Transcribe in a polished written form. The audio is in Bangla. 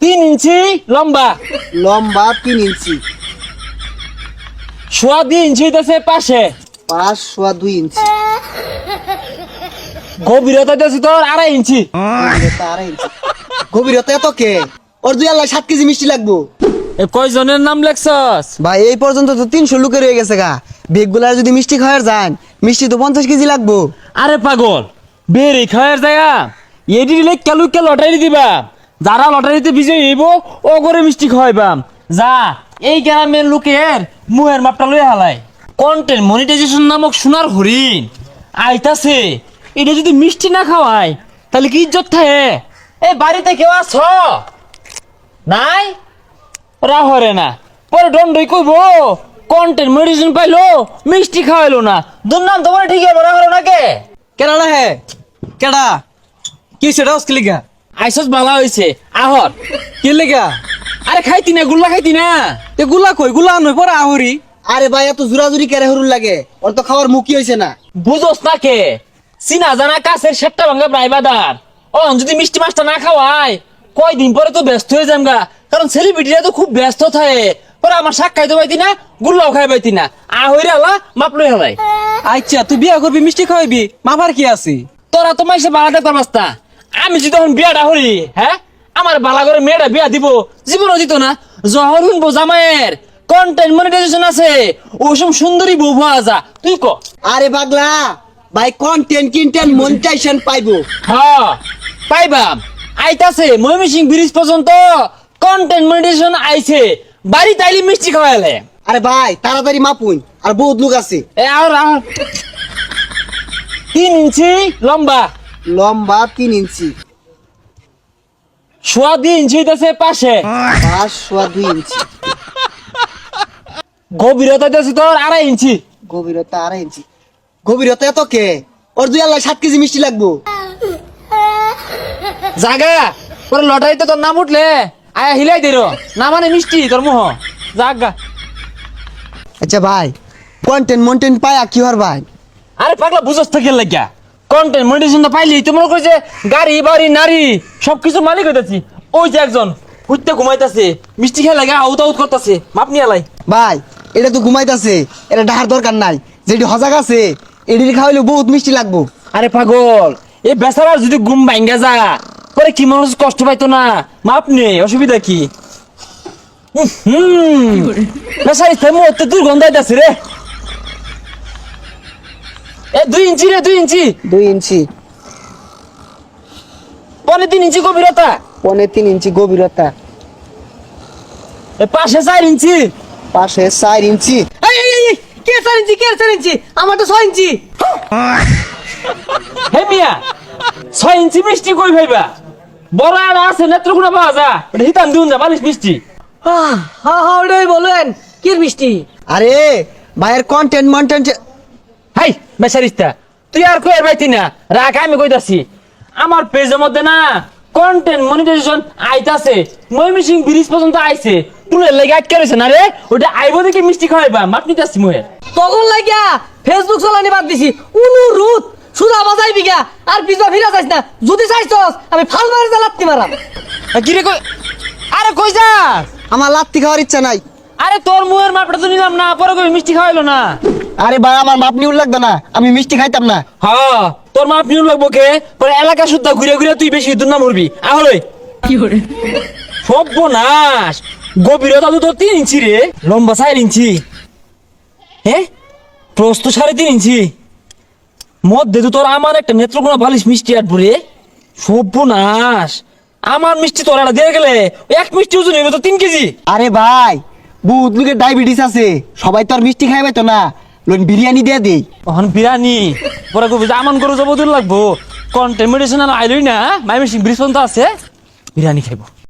3 ইঞ্চি লম্বা। লম্বা 3 ইঞ্চি। সোয়া 2 ইঞ্চি হইতেছে পাশে। পাশ সোয়া 2 ইঞ্চি। গভীরতা হইতেছে তোর 2.5 ইঞ্চি। গভীরতা 2.5 ইঞ্চি। গভীরতা এত কে? ওর 7 কেজি মিষ্টি লাগবো। এ কয়জনের নাম লেখছস? ভাই এই পর্যন্ত তো 300 লোকের হয়ে গেছে গা। বেগগুলার যদি মিষ্টি খাওয়ার যান, মিষ্টি তো 50 কেজি লাগবো। আরে পাগল, বেরে খাওয়ার জায়গা এডি লেখা লুকে লটারি দিবা। যারা লটারিতে বিজয়ী হইব ও করে মিষ্টি খাওয়াইবাম। যা এই গ্রামের লোকের মুহের মাপটা লই হালাই। কন্টেন্ট মনিটাইজেশন নামক সোনার হরিণ আইতাছে, এটা যদি মিষ্টি না খাওয়ায় তাহলে কি ইজ্জত থাকে? এই বাড়িতে কেউ আছ নাই? রাহরে না, পরে দণ্ডই কইব কন্টেন্ট মনিটাইজেশন পাইলো মিষ্টি খাওয়াইলো না। দুর্নাম তোমার ঠিক হবে, রাহরে না কে? কেডা না হে কেডা কি সেটা হচ্ছে লিগা আইসস ভালো হইছে আহর। কি লিগা আরে খাইতি না, গুল্লা খাইতি না? তে গুলা কই গুলা নই পরে আহরি আরে ভাই এত জোরাজুরি কেরে হরুন লাগে? ওর তো খাওয়ার মুখই হইছে না। বুঝোস না কে? চিনা জানা কাছের সেটটা ভাঙ্গা প্রাইবাদার। ও যদি মিষ্টি মাছটা না খাওয়ায় কয়দিন পরে তো ব্যস্ত হয়ে যামগা, কারণ সেলিব্রিটিরা তো খুব ব্যস্ত থাকে। পরে আমার শাক খাইতে পাইতি না, গুল্লাও খাই পাইতি না। আহরে আলা মাপ লই হালাই। আচ্ছা তুই বিয়া করবি মিষ্টি খাওয়াইবি মামার কি আছে তোরা তো মাইসে বালা দেখতে পারস না। আমি যদি তখন বিয়াটা হরি, হ্যাঁ আমার বালা করে মেয়েটা বিয়া দিব, জীবনও দিত না। জহর শুনবো জামাইয়ের কন্টেন্ট মনিটাইজেশন আছে, ওসব সুন্দরী বউ পাওয়া যা। তুই ক? আরে পাগলা, ভাই কন্টেন্ট কিনটেন মনিটাইজেশন পাইবো। হ্যাঁ পাইবাম। আইতাছে ময়মনসিং ব্রিজ পর্যন্ত কন্টেন্ট মনিটাইজেশন আইছে। বাড়ি তাইলে মিষ্টি খাওয়াইলে। আরে ভাই তাড়াতাড়ি মাপুন, আর বহুত লোক আছে। এ আর 3 ইঞ্চি লম্বা। লম্বা 3 ইঞ্চি। সোয়া 2 ইঞ্চি হইতেছে পাশে। পাশ সোয়া 2 ইঞ্চি। গভীরতা হইতেছে তোর 2.5 ইঞ্চি। গভীরতা 2.5 ইঞ্চি। গভীরতা এত কে? ওর 7 কেজি মিষ্টি লাগবো। জাগা পরে লটারিতে তোর নাম উঠলে আয়া হিলাই দিল না, মানে মিষ্টি তোর মুহ জাগা। আচ্ছা ভাই কন্টেন্ট মন্টেন্ট পায়া কি হর ভাই? আরে পাগলা বুঝস থেকে লাগিয়া কন্টেন্ট মনিটাইজেশন পাইলি তুই মনে করছে গাড়ি বাড়ি নারী সবকিছু মালিক হইতাছি। ওই যে একজন হুইতে ঘুমাইতাছে, মিষ্টি খেয়ে লাগে আউট আউট করতেছে, মাপ নিয়ে লাই। ভাই এটা তো ঘুমাইতাছে, এটা ডাহার দরকার নাই। যেটি হজাক আছে এটি খাওয়াইলে বহুত মিষ্টি লাগবো। আরে পাগল, এই বেচারার যদি ঘুম ভাঙ্গা যা পরে কি মানুষ কষ্ট পাইতো না? মাপ নেই, অসুবিধা কি? বেচারি মুহূর্তে দুর্গন্ধ আইতাছে রে। এ 2 ইঞ্চি রে, 2 ইঞ্চি। 2 ইঞ্চি। 3.5 ইঞ্চি গভীরতা। 3.5 ইঞ্চি গভীরতা। এ পাশে 4 ইঞ্চি। পাশে 4 ইঞ্চি। এই এই এই কে 4 ইঞ্চি কে 4 ইঞ্চি আমার তো 6 ইঞ্চি হে মিয়া 6 ইঞ্চি মিষ্টি কই ভাইবা? বড় আর আছে নেত্রকোনা পাওয়া যা, এটা হিতান দিউন যা বালিশ মিষ্টি। হ্যাঁ হ্যাঁ ওটাই বলেন কি মিষ্টি আরে ভাইয়ের কন্টেন্ট মন্টেন্ট। হাই বেচারিস্তা, তুই আর কই আর পাইতি না, রাখ আমি কইতাছি। আমার পেজের মধ্যে না কন্টেন্ট মনিটাইজেশন আইতাছে, ময়মনসিং ব্রিজ পর্যন্ত আইছে। টুলের লাগি আটকে রইছে না রে, ওটা আইবো দেখি মিষ্টি খাওয়াইবা, মাপ নিতাছি মহে। তখন লাগিয়া ফেসবুক চালানি বাদ দিছি। অনুরোধ সুদা বাজাইবি গা আর পিছবা ফিরা যাইস না। যদি চাইছস আমি ফাল মারে জ্বালাতি মারাম। কি রে কই? আরে কই যা? আমার লাত্তি খাওয়ার ইচ্ছা নাই। আরে তোর মুহের মাপটা তো নিলাম না, পরে কই মিষ্টি খাওয়াইলো না। আরে ভাই আমার মাপ নিউল লাগবে না, আমি মিষ্টি খাইতাম না। হ্যাঁ তোর মাপ নিউ লাগবো কে? পরে এলাকা সুদ্ধা ঘুরে ঘুরে তুই বেশি দূর না মরবি। আহলই কি করে সর্বনাশ। গভীরতা তো তোর 3 ইঞ্চি রে, লম্বা 4 ইঞ্চি। হ্যাঁ প্রস্থ 3.5 ইঞ্চি। মধ্যে তো তোর আমার একটা নেত্রকোনা বালিশ মিষ্টি আর পরে সর্বনাশ। আমার মিষ্টি তোর একটা দিয়ে গেলে 1 মিষ্টি ওজন হইবে তো 3 কেজি। আরে ভাই বহুত লোকের ডায়াবেটিস আছে, সবাই তো আর মিষ্টি খাইবে তো না। লোন বিরিয়ানি দিয়ে দেই। এখন বিরিয়ানি পরে কবি যে আমন করে যাবো দূর লাগবো। কন্টেন্ট মনিটাইজেশন আইলই না, ময়মনসিং ব্রিজ পর্যন্ত আছে, বিরিয়ানি খাইবো।